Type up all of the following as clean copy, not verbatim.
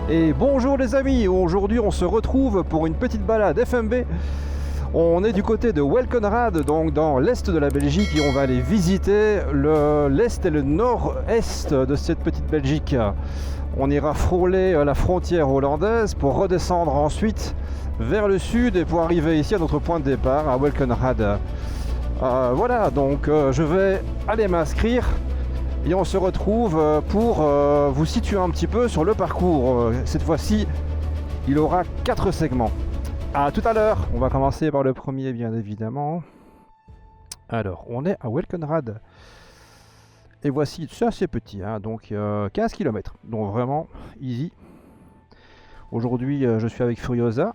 Et bonjour les amis, aujourd'hui on se retrouve pour une petite balade FMB. On est du côté de Welkenrad, donc dans l'est de la Belgique, et on va aller visiter l'est et le nord-est de cette petite Belgique. On ira frôler la frontière hollandaise pour redescendre ensuite vers le sud et pour arriver ici à notre point de départ à Welkenrad. Voilà, donc je vais aller m'inscrire. Et on se retrouve pour vous situer un petit peu sur le parcours. Cette fois-ci, il aura 4 segments. A tout à l'heure. On va commencer par le premier, bien évidemment. Alors, on est à Welkenrad. Et voici, c'est assez petit, hein, donc 15 km. Donc vraiment, easy. Aujourd'hui, je suis avec Furiosa.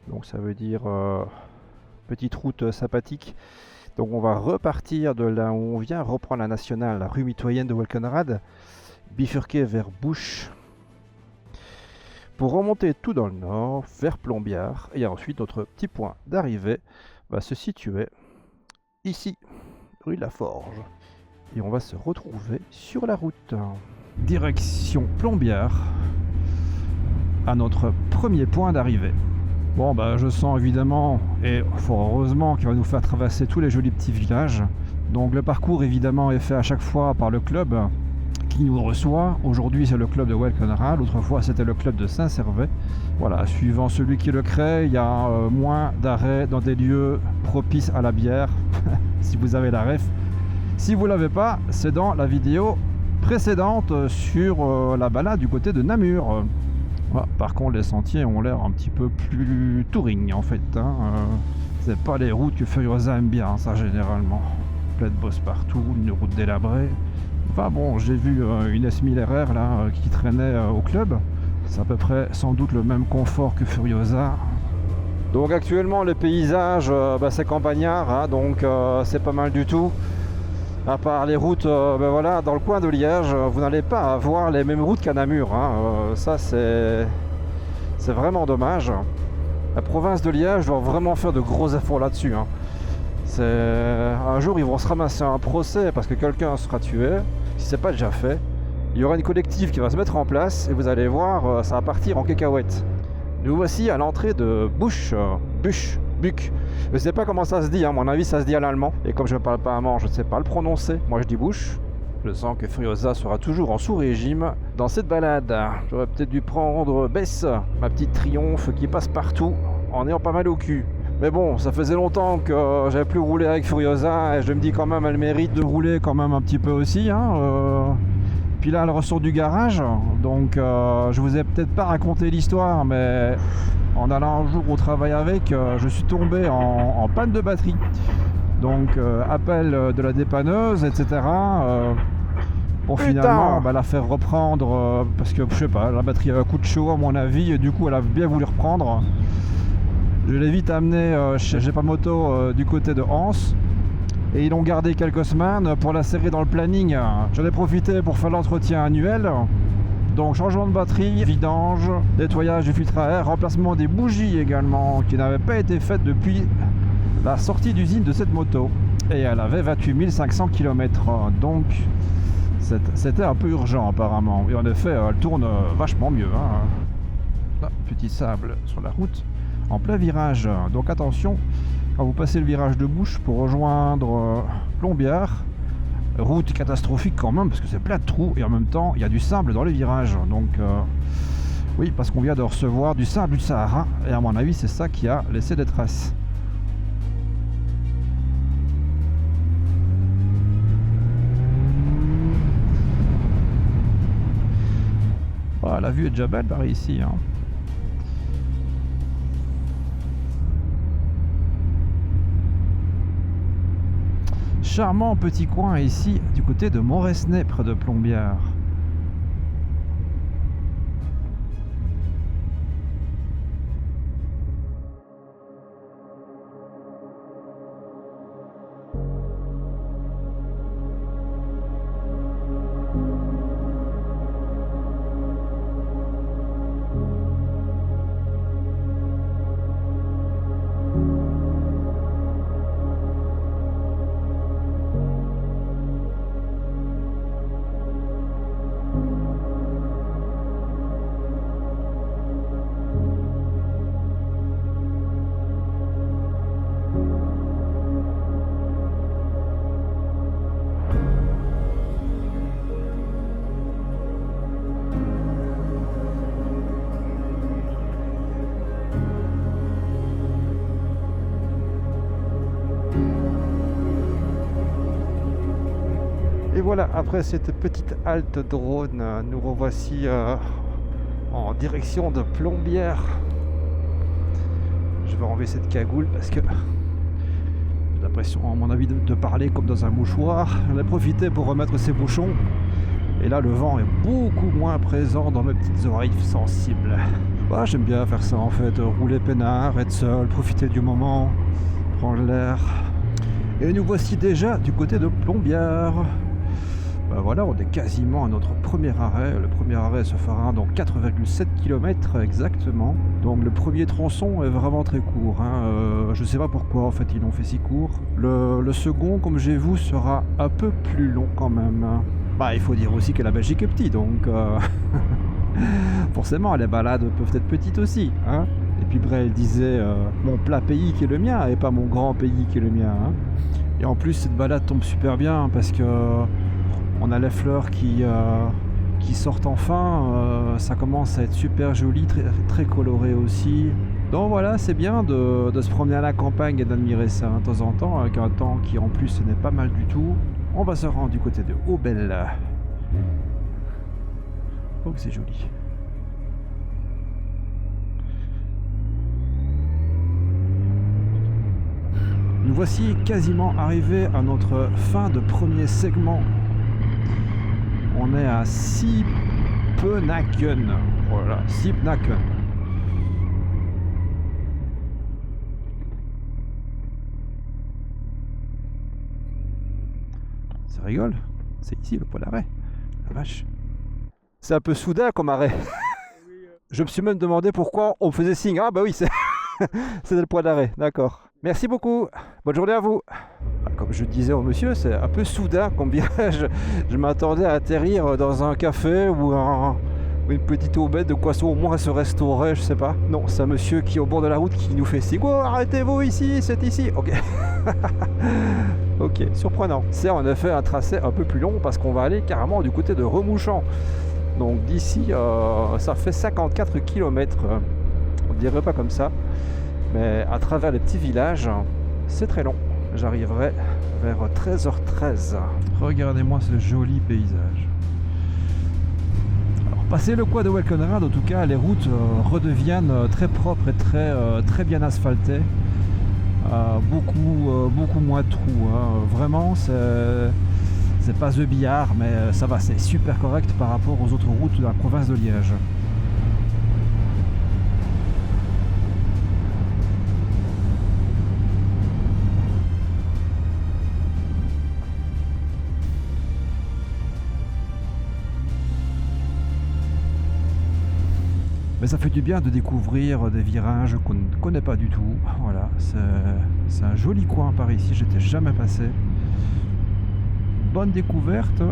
Donc ça veut dire petite route sympathique. Donc on va repartir de là où on vient, reprendre la nationale, la rue mitoyenne de Welkenrad, bifurquer vers Bush, pour remonter tout dans le nord, vers Plombières, et ensuite notre petit point d'arrivée va se situer ici, rue de la Forge. Et on va se retrouver sur la route. Direction Plombières, à notre premier point d'arrivée. Bon, bah, je sens évidemment, et fort heureusement, qu'il va nous faire traverser tous les jolis petits villages. Donc le parcours évidemment est fait à chaque fois par le club qui nous reçoit. Aujourd'hui c'est le club de Welkenrad, autrefois c'était le club de Saint-Servais. Voilà, suivant celui qui le crée, il y a moins d'arrêts dans des lieux propices à la bière, si vous avez la ref. Si vous ne l'avez pas, c'est dans la vidéo précédente sur la balade du côté de Namur. Ouais, par contre les sentiers ont l'air un petit peu plus touring en fait, hein. C'est pas les routes que Furiosa aime bien, ça généralement. Plein de bosses partout, une route délabrée. Enfin bon, j'ai vu une S1000 RR là qui traînait au club. C'est à peu près sans doute le même confort que Furiosa. Donc actuellement le paysage c'est campagnard, hein, donc c'est pas mal du tout. À part les routes, voilà, dans le coin de Liège, vous n'allez pas avoir les mêmes routes qu'à Namur, hein. Ça c'est vraiment dommage. La province de Liège doit vraiment faire de gros efforts là-dessus, hein. Un jour ils vont se ramasser un procès parce que quelqu'un sera tué, si c'est pas déjà fait. Il y aura une collective qui va se mettre en place et vous allez voir, ça va partir en cacahuète. Nous voici à l'entrée de Buch. Je ne sais pas comment ça se dit, hein. À mon avis ça se dit à l'allemand. Et comme je ne parle pas allemand, je ne sais pas le prononcer. Moi je dis Buch. Je sens que Furiosa sera toujours en sous-régime dans cette balade. J'aurais peut-être dû prendre Bess, ma petite triomphe qui passe partout en ayant pas mal au cul. Mais bon, ça faisait longtemps que j'avais plus roulé avec Furiosa et je me dis quand même elle mérite de rouler quand même un petit peu aussi, hein. Puis là elle ressort du garage, donc je vous ai peut-être pas raconté l'histoire, mais en allant un jour au travail avec, je suis tombé en panne de batterie. Donc appel de la dépanneuse, etc. Pour finalement la faire reprendre, parce que je sais pas, la batterie avait un coup de chaud à mon avis, et du coup elle a bien voulu reprendre. Je l'ai vite amené chez Gepamoto du côté de Anse. Et ils l'ont gardé quelques semaines pour la serrer dans le planning. J'en ai profité pour faire l'entretien annuel. Donc changement de batterie, vidange, nettoyage du filtre à air, remplacement des bougies également, qui n'avaient pas été faites depuis la sortie d'usine de cette moto. Et elle avait 28 500 km. Donc c'était un peu urgent apparemment. Et en effet, elle tourne vachement mieux, hein. Là, petit sable sur la route, en plein virage. Donc attention. Quand vous passez le virage de Buch pour rejoindre Plombières, route catastrophique quand même parce que c'est plein de trous et en même temps il y a du sable dans les virages. Donc oui, parce qu'on vient de recevoir du sable du Sahara et à mon avis c'est ça qui a laissé des traces. Ah, la vue est déjà belle par ici, hein. Charmant petit coin ici du côté de Moresnet près de Plombières. voilà, après cette petite halte drone, nous revoici en direction de Plombières. Je vais enlever cette cagoule parce que j'ai l'impression, à mon avis, de parler comme dans un mouchoir. On a profité pour remettre ces bouchons. Et là, le vent est beaucoup moins présent dans mes petites oreilles sensibles. Bah, j'aime bien faire ça en fait, rouler peinard, être seul, profiter du moment, prendre l'air. Et nous voici déjà du côté de Plombières. Bah voilà, on est quasiment à notre premier arrêt. Le premier arrêt se fera dans 4,7 km exactement. Donc le premier tronçon est vraiment très court. Je ne sais pas pourquoi en fait ils l'ont fait si court. Le second, comme j'ai vu, sera un peu plus long quand même. Bah, il faut dire aussi que la Belgique est petite, donc forcément les balades peuvent être petites aussi. Et puis Brel disait mon plat pays qui est le mien et pas mon grand pays qui est le mien. Et en plus cette balade tombe super bien parce que on a les fleurs qui sortent enfin, ça commence à être super joli, très, très coloré aussi. Donc voilà, c'est bien de se promener à la campagne et d'admirer ça de temps en temps, avec un temps qui en plus n'est pas mal du tout. On va se rendre du côté de Aubel. Oh, c'est joli. Nous voici quasiment arrivés à notre fin de premier segment. On est à Siepenaken. Voilà, Siepenaken. Ça rigole? C'est ici le point d'arrêt. La vache. C'est un peu soudain comme arrêt. Je me suis même demandé pourquoi on me faisait signe. Ah bah oui, c'est le point d'arrêt, d'accord. Merci beaucoup. Bonne journée à vous. Comme je disais au monsieur, c'est un peu soudain comme virage. Je m'attendais à atterrir dans un café ou une petite aubaine de quoi au moins se restaurer, je sais pas. Non, c'est un monsieur qui est au bord de la route qui nous fait signe. Oh, arrêtez-vous ici, c'est ici. Ok. Ok, surprenant. C'est en effet un tracé un peu plus long parce qu'on va aller carrément du côté de Remouchant. Donc d'ici, ça fait 54 km. On dirait pas comme ça. Mais à travers les petits villages, c'est très long. J'arriverai vers 13h13. Regardez-moi ce joli paysage. Alors, passé le coin de Welkenrad, en tout cas, les routes redeviennent très propres et très bien asphaltées. Beaucoup moins de trous. Vraiment, c'est pas The Billard, mais ça va, c'est super correct par rapport aux autres routes de la province de Liège. Mais ça fait du bien de découvrir des virages qu'on ne connaît pas du tout. Voilà, c'est un joli coin par ici, j'étais jamais passé. Bonne découverte,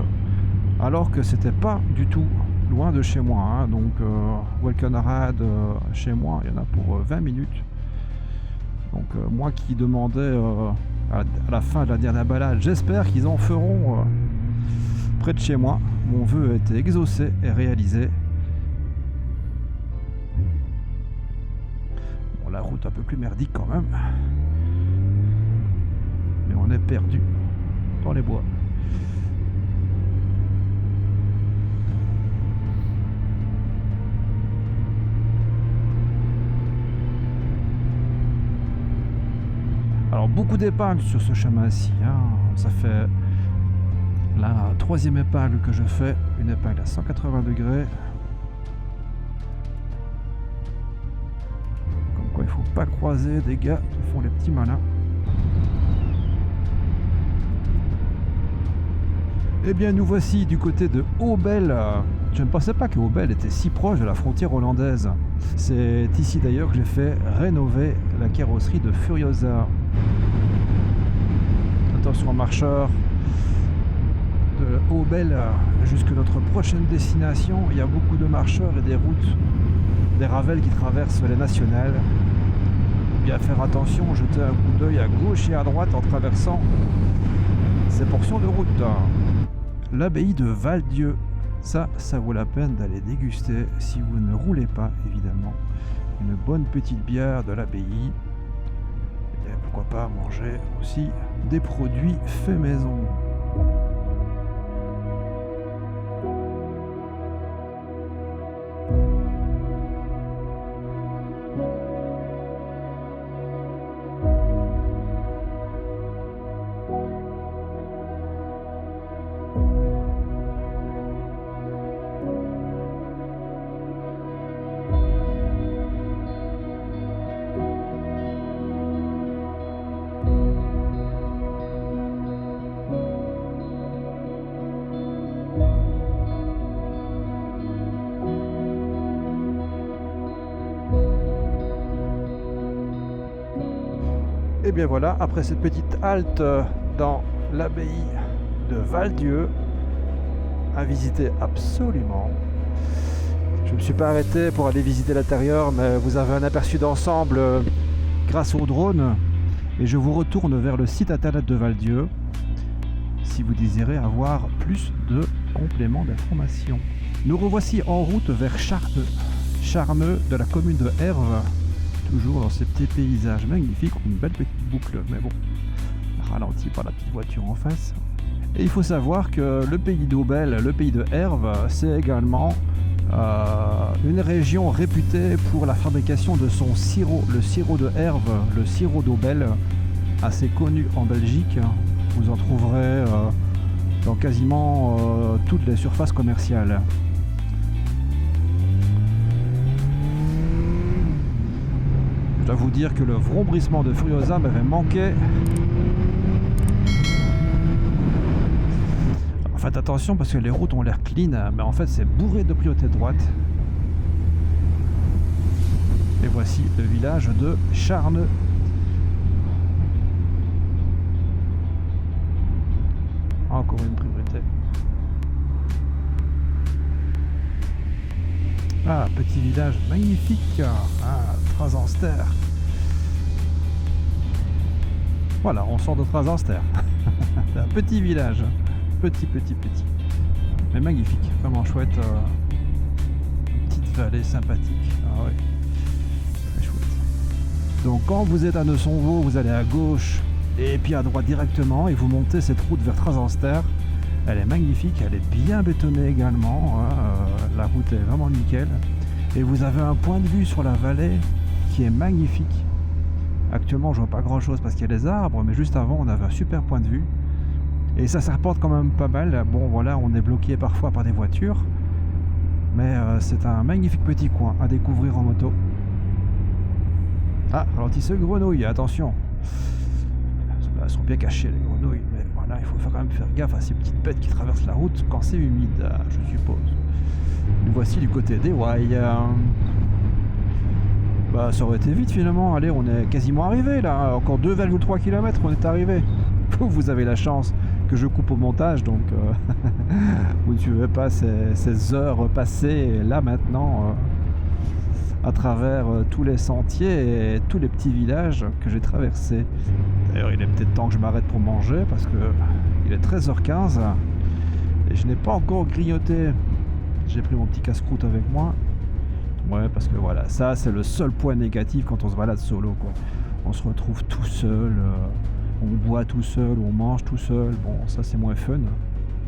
alors que c'était pas du tout loin de chez moi. Donc Welkenrad, chez moi, il y en a pour 20 minutes. Donc moi qui demandais à la fin de la dernière balade, j'espère qu'ils en feront près de chez moi. Mon vœu a été exaucé et réalisé. La route un peu plus merdique quand même, mais on est perdu dans les bois. Alors beaucoup d'épingles sur ce chemin-ci, ça fait la troisième épingle que je fais, une épingle à 180 degrés. Il faut pas croiser des gars qui font les petits malins. Eh bien nous voici du côté de Aubel. Je ne pensais pas que Aubel était si proche de la frontière hollandaise. C'est ici d'ailleurs que j'ai fait rénover la carrosserie de Furiosa. Attention aux marcheurs. De Aubel jusqu'à notre prochaine destination, il y a beaucoup de marcheurs et des routes, des ravels qui traversent les nationales. Bien faire attention, jeter un coup d'œil à gauche et à droite en traversant ces portions de route. L'abbaye de Val-Dieu, ça vaut la peine d'aller déguster si vous ne roulez pas, évidemment. Une bonne petite bière de l'abbaye. Et pourquoi pas manger aussi des produits faits maison. Et bien voilà, après cette petite halte dans l'abbaye de Val-Dieu, à visiter absolument. Je ne me suis pas arrêté pour aller visiter l'intérieur, mais vous avez un aperçu d'ensemble grâce au drone. Et je vous retourne vers le site internet de Val-Dieu si vous désirez avoir plus de compléments d'information. Nous revoici en route vers Charmeux de la commune de Herve, toujours dans ces petits paysages magnifiques, une belle petite boucle, mais bon, ralenti par la petite voiture en face. Et il faut savoir que le pays d'Aubel, le pays de Herve, c'est également une région réputée pour la fabrication de son sirop, le sirop de Herve, le sirop d'Aubel, assez connu en Belgique. Vous en trouverez dans quasiment toutes les surfaces commerciales. Je dois vous dire que le vrombrissement de Furiosa m'avait manqué. Faites attention parce que les routes ont l'air clean, mais en fait c'est bourré de priorité droite. Et voici le village de Charneux. Encore une priorité. Ah, petit village magnifique. Ah, Trasanster. Voilà, on sort de Trasanster. C'est un petit village. Petit. Mais magnifique. Vraiment chouette. Une petite vallée sympathique. Ah ouais. Très chouette. Donc quand vous êtes à Neussonvaux, vous allez à gauche et puis à droite directement et vous montez cette route vers Trasanster. Elle est magnifique, elle est bien bétonnée également, la route est vraiment nickel. Et vous avez un point de vue sur la vallée qui est magnifique. Actuellement je vois pas grand chose parce qu'il y a des arbres, mais juste avant on avait un super point de vue. Et ça serpente quand même pas mal. Bon voilà, on est bloqué parfois par des voitures. Mais c'est un magnifique petit coin à découvrir en moto. Ah, ralentisseur grenouille, attention. Elles sont bien cachées les grenouilles, mais voilà, il faut quand même faire gaffe à ces petites bêtes qui traversent la route quand c'est humide, je suppose. Nous voici du côté des Wye. Bah ça aurait été vite finalement, allez on est quasiment arrivé là, encore 2,3 km on est arrivé. Vous avez la chance que je coupe au montage, donc vous ne suivez pas ces heures passées là maintenant à travers tous les sentiers et tous les petits villages que j'ai traversés. D'ailleurs il est peut-être temps que je m'arrête pour manger parce que il est 13h15 et je n'ai pas encore grignoté. J'ai pris mon petit casse-croûte avec moi. Ouais, parce que voilà, ça c'est le seul point négatif quand on se balade solo, quoi. On se retrouve tout seul, on boit tout seul, on mange tout seul. Bon, ça c'est moins fun.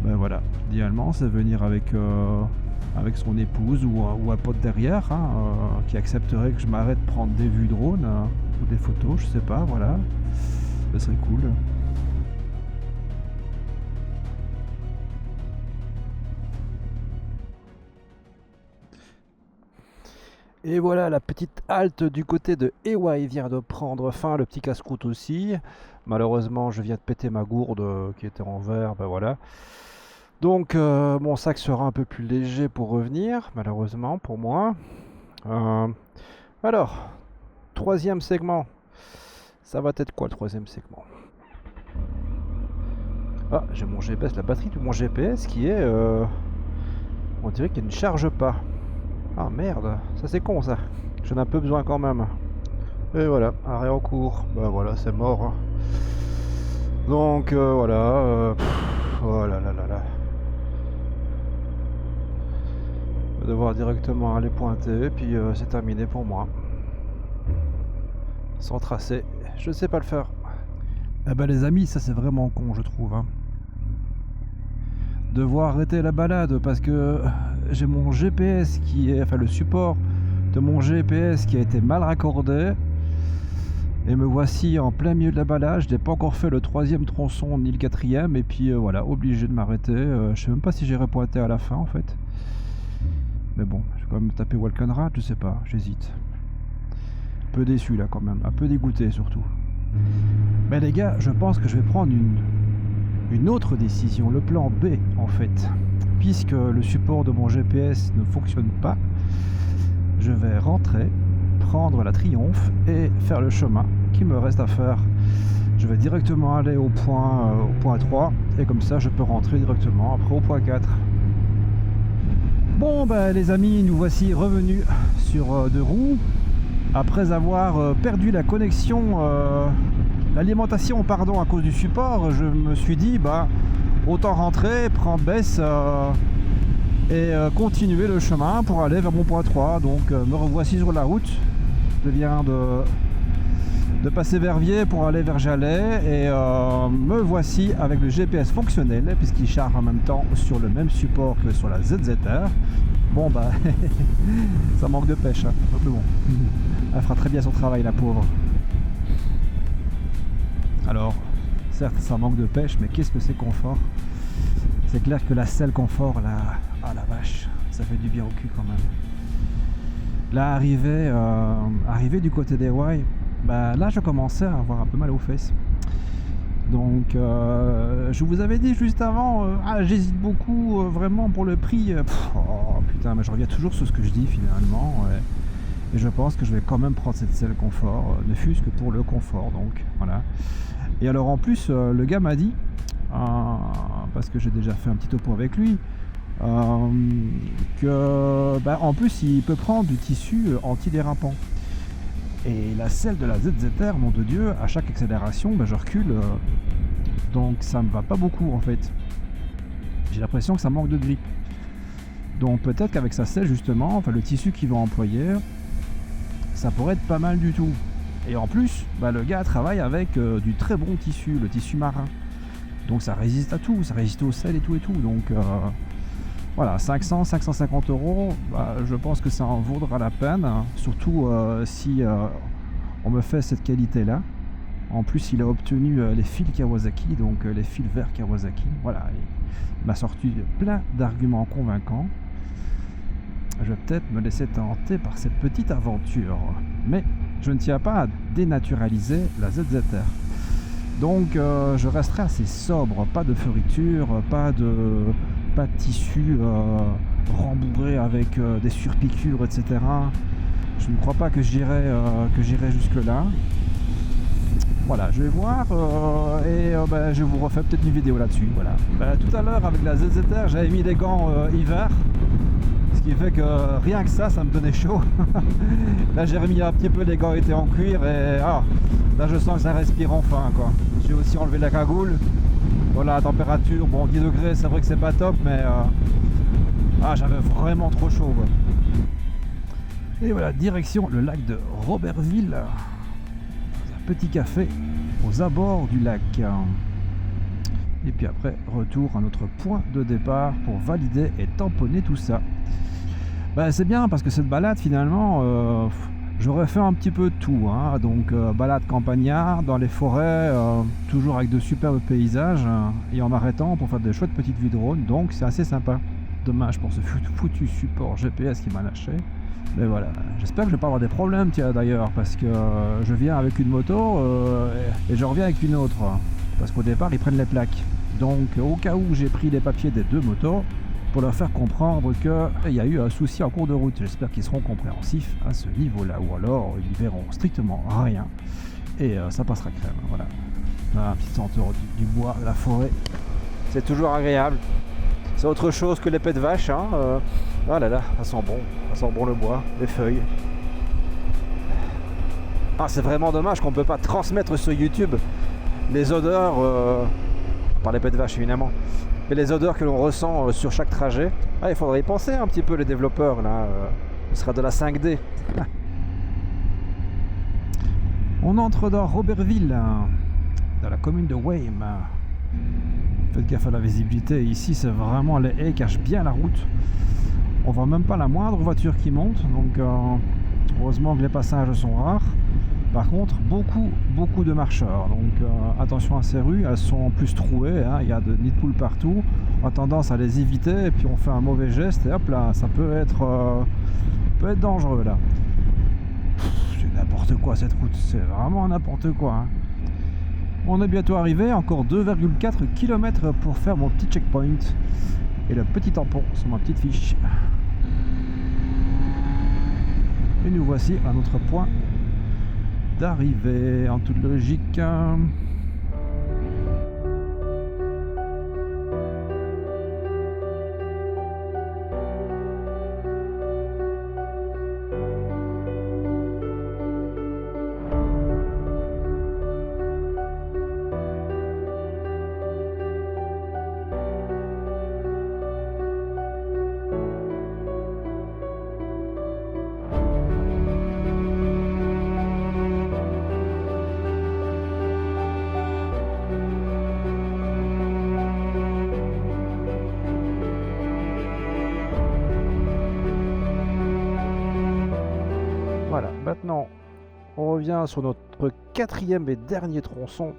Ben voilà, idéalement c'est venir avec son épouse ou un pote derrière qui accepterait que je m'arrête prendre des vues drone ou des photos, je sais pas, voilà. Ce serait cool. Et voilà, la petite halte du côté de Ewaï vient de prendre fin, le petit casse-croûte aussi. Malheureusement, je viens de péter ma gourde qui était en verre, ben voilà. Donc, mon sac sera un peu plus léger pour revenir, malheureusement pour moi. Alors, troisième segment. Ça va être quoi le troisième segment? Ah, j'ai mon GPS, la batterie de mon GPS qui est... on dirait qu'il ne charge pas. Ah merde, ça c'est con ça. J'en ai un peu besoin quand même. Et voilà, arrêt en cours. Bah voilà, c'est mort. Donc voilà. Oh là là là là. Je vais devoir directement aller pointer et puis c'est terminé pour moi. Sans tracé, je ne sais pas le faire. Eh ben les amis, ça c'est vraiment con je trouve. Devoir arrêter la balade parce que j'ai mon GPS qui est, enfin le support de mon GPS qui a été mal raccordé et me voici en plein milieu de la balade. Je n'ai pas encore fait le troisième tronçon ni le quatrième et puis voilà, obligé de m'arrêter. Je sais même pas si j'irai pointer à la fin en fait, mais bon, je vais quand même taper Walkenrad, je sais pas, j'hésite. Un peu déçu là quand même, un peu dégoûté surtout. Mais les gars, je pense que je vais prendre une autre décision, le plan B en fait. Puisque le support de mon GPS ne fonctionne pas, je vais rentrer, prendre la Triomphe et faire le chemin qui me reste à faire. Je vais directement aller au point 3 et comme ça je peux rentrer directement après au point 4. Bon ben les amis, nous voici revenus sur deux roues. Après avoir perdu la connexion, l'alimentation pardon, à cause du support, je me suis dit bah autant rentrer, prendre baisse et continuer le chemin pour aller vers mon point 3. Donc me revoici sur la route. Je viens de passer Verviers pour aller vers Jalais et me voici avec le GPS fonctionnel puisqu'il charge en même temps sur le même support que sur la ZZR. Bon bah ça manque de pêche hein. Mais bon, elle fera très bien son travail la pauvre. Alors certes ça manque de pêche, mais qu'est-ce que c'est confort. C'est clair que la selle confort là, ah la vache, ça fait du bien au cul quand même. Là arrivé du côté des Wye, bah là je commençais à avoir un peu mal aux fesses. Donc je vous avais dit juste avant, j'hésite beaucoup vraiment pour le prix. Oh putain, mais je reviens toujours sur ce que je dis finalement. Ouais. Et je pense que je vais quand même prendre cette selle confort, ne fût-ce que pour le confort. Donc voilà. Et alors en plus, le gars m'a dit, parce que j'ai déjà fait un petit topo avec lui, que bah, en plus il peut prendre du tissu antidérapant. Et la selle de la ZZR, nom de Dieu, à chaque accélération, bah, je recule, donc ça me va pas beaucoup en fait. J'ai l'impression que ça manque de grip. Donc peut-être qu'avec sa selle justement, enfin le tissu qu'il va employer, ça pourrait être pas mal du tout. Et en plus, bah, le gars travaille avec du très bon tissu, le tissu marin. Donc ça résiste à tout, ça résiste au sel et tout. Donc voilà, 500-550 €, bah, je pense que ça en vaudra la peine, hein, surtout si on me fait cette qualité-là. En plus, il a obtenu les fils Kawasaki, donc les fils verts Kawasaki. Voilà, il m'a sorti plein d'arguments convaincants. Je vais peut-être me laisser tenter par cette petite aventure. Mais je ne tiens pas à dénaturaliser la ZZR. Donc je resterai assez sobre, pas de fioritures, pas de tissu rembourré avec des surpiqûres, etc. Je ne crois pas que j'irai jusque là. Voilà, je vais voir et je vous refais peut-être une vidéo là-dessus. Voilà. Tout à l'heure avec la ZZR, j'avais mis des gants hiver, ce qui fait que rien que ça me donnait chaud. Là j'ai remis un petit peu, les gants étaient en cuir et là je sens que ça respire enfin quoi. J'ai aussi enlevé la cagoule. Voilà, la température, bon 10 degrés, c'est vrai que c'est pas top, mais j'avais vraiment trop chaud quoi. Et voilà, direction le lac de Robertville, un petit café aux abords du lac. Et puis après, retour à notre point de départ pour valider et tamponner tout ça. C'est bien parce que cette balade finalement, j'aurais fait un petit peu de tout, hein. Donc balade campagnard dans les forêts, toujours avec de superbes paysages et en m'arrêtant pour faire des chouettes petites vues de drone, donc c'est assez sympa. Dommage pour ce foutu support GPS qui m'a lâché. Mais voilà, j'espère que je vais pas avoir des problèmes d'ailleurs, parce que je viens avec une moto et je reviens avec une autre, parce qu'au départ ils prennent les plaques. Donc au cas où j'ai pris les papiers des deux motos pour leur faire comprendre qu'il y a eu un souci en cours de route. J'espère qu'ils seront compréhensifs à ce niveau-là, ou alors ils verront strictement rien et ça passera crème. Voilà, un petit senteur du bois, de la forêt, c'est toujours agréable. C'est autre chose que les pets de vache, hein. Ah là là, ça sent bon le bois, les feuilles. C'est vraiment dommage qu'on ne peut pas transmettre sur YouTube les odeurs, par les pets de vache évidemment, mais les odeurs que l'on ressent sur chaque trajet. Il faudrait y penser un petit peu les développeurs là, ce sera de la 5D. On entre dans Robertville, dans la commune de Wayme. Faites gaffe à la visibilité, ici c'est vraiment, les haies cachent bien la route. On voit même pas la moindre voiture qui monte, donc heureusement que les passages sont rares. Par contre, beaucoup de marcheurs, donc attention à ces rues, elles sont plus trouées, hein, il y a de nids de poules partout. On a tendance à les éviter et puis on fait un mauvais geste et hop là, ça peut être dangereux là. C'est n'importe quoi cette route, c'est vraiment n'importe quoi, hein. On est bientôt arrivé, encore 2,4 km pour faire mon petit checkpoint et le petit tampon sur ma petite fiche. Et nous voici à notre point d'arrivée en toute logique. Voilà, maintenant on revient sur notre quatrième et dernier tronçon.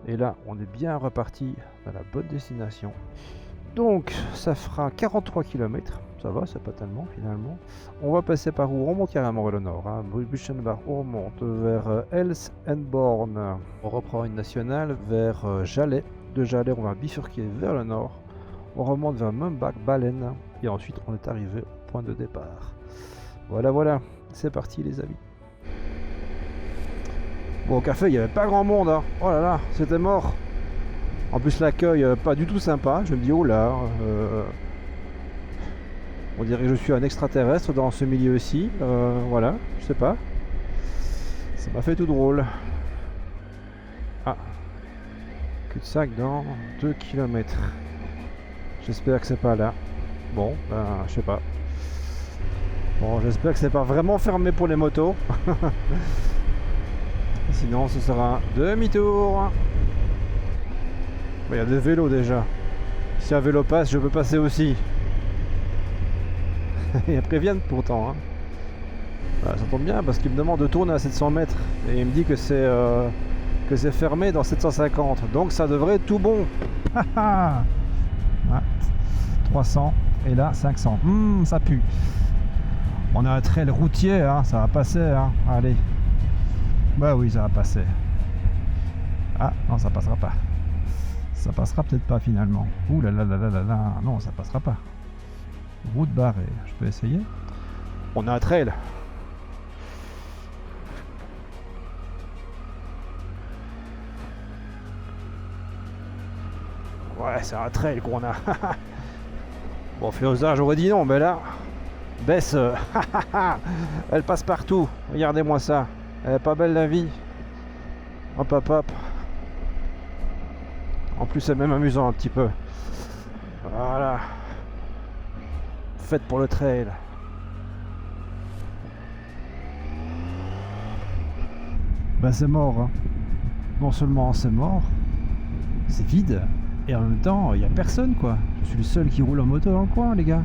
Et là, on est bien reparti dans la bonne destination. Donc, ça fera 43 km. Ça va, c'est pas tellement finalement. On va passer par où? On remonte carrément vers le nord. Hein. Buchenbach, on remonte vers Elsenborn. On reprend une nationale vers Jalais. De Jalais, on va bifurquer vers le nord. On remonte vers Mumbach-Ballen. Et ensuite, on est arrivé au point de départ. Voilà, voilà. C'est parti les amis. Bon, au café, il n'y avait pas grand monde. Hein. Oh là là, c'était mort. En plus, l'accueil, pas du tout sympa. Je me dis, oh là. On dirait que je suis un extraterrestre dans ce milieu-ci. Voilà, je sais pas. Ça m'a fait tout drôle. Ah. Cul-de-sac dans 2 km. J'espère que c'est pas là. Bon, ben, je sais pas. Bon, j'espère que c'est pas vraiment fermé pour les motos. Sinon, ce sera un demi-tour. Il y a des vélos déjà. Si un vélo passe, je peux passer aussi. Ils préviennent pourtant. Hein. Voilà, ça tombe bien parce qu'il me demande de tourner à 700 mètres. Et il me dit que c'est fermé dans 750. Donc ça devrait être tout bon. 300 et là 500. Ça pue. On a un trail routier, hein, ça va passer, hein. Allez. Bah oui, ça va passer. Ah, non, ça passera pas. Ça passera peut-être pas finalement. Ouh là là là là là là. Non, ça passera pas. Route barrée, je peux essayer. On a un trail. Ouais, c'est un trail qu'on a. Bon, Fioza, j'aurais dit non, mais là... Baisse, elle passe partout. Regardez-moi ça. Elle est pas belle la vie. Hop hop hop. En plus, c'est même amusant un petit peu. Voilà. Faites pour le trail. Ben c'est mort. Hein. Non seulement c'est mort, c'est vide. Et en même temps, il n'y a personne quoi. Je suis le seul qui roule en moto dans le coin, les gars.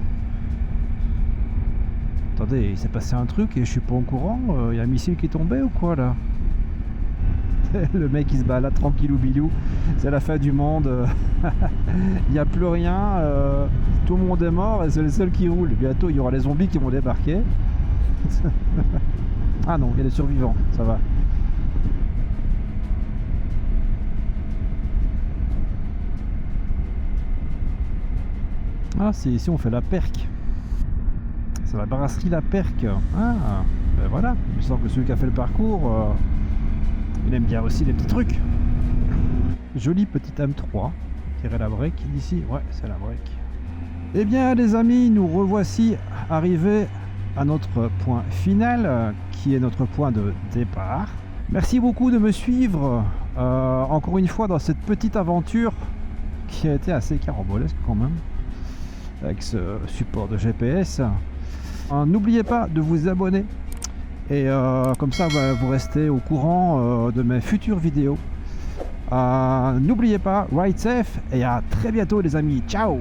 Attendez, il s'est passé un truc et je suis pas au courant. Il y a un missile qui est tombé ou quoi là? Le mec il se balade tranquillou bilou. C'est la fin du monde. Il n'y a plus rien. Tout le monde est mort et c'est le seul qui roule. Bientôt il y aura les zombies qui vont débarquer. Ah non, il y a des survivants. Ça va. Ah, c'est ici on fait la perque. C'est la brasserie La Perque. Ah, ben voilà. Il me semble que celui qui a fait le parcours, il aime bien aussi les petits trucs. Joli petit M3. Tirer la break d'ici. Ouais, c'est la break. Eh bien, les amis, nous revoici arrivés à notre point final, qui est notre point de départ. Merci beaucoup de me suivre, encore une fois, dans cette petite aventure qui a été assez carambolesque quand même, avec ce support de GPS. N'oubliez pas de vous abonner et comme ça vous restez au courant de mes futures vidéos. N'oubliez pas, ride safe et à très bientôt les amis, ciao.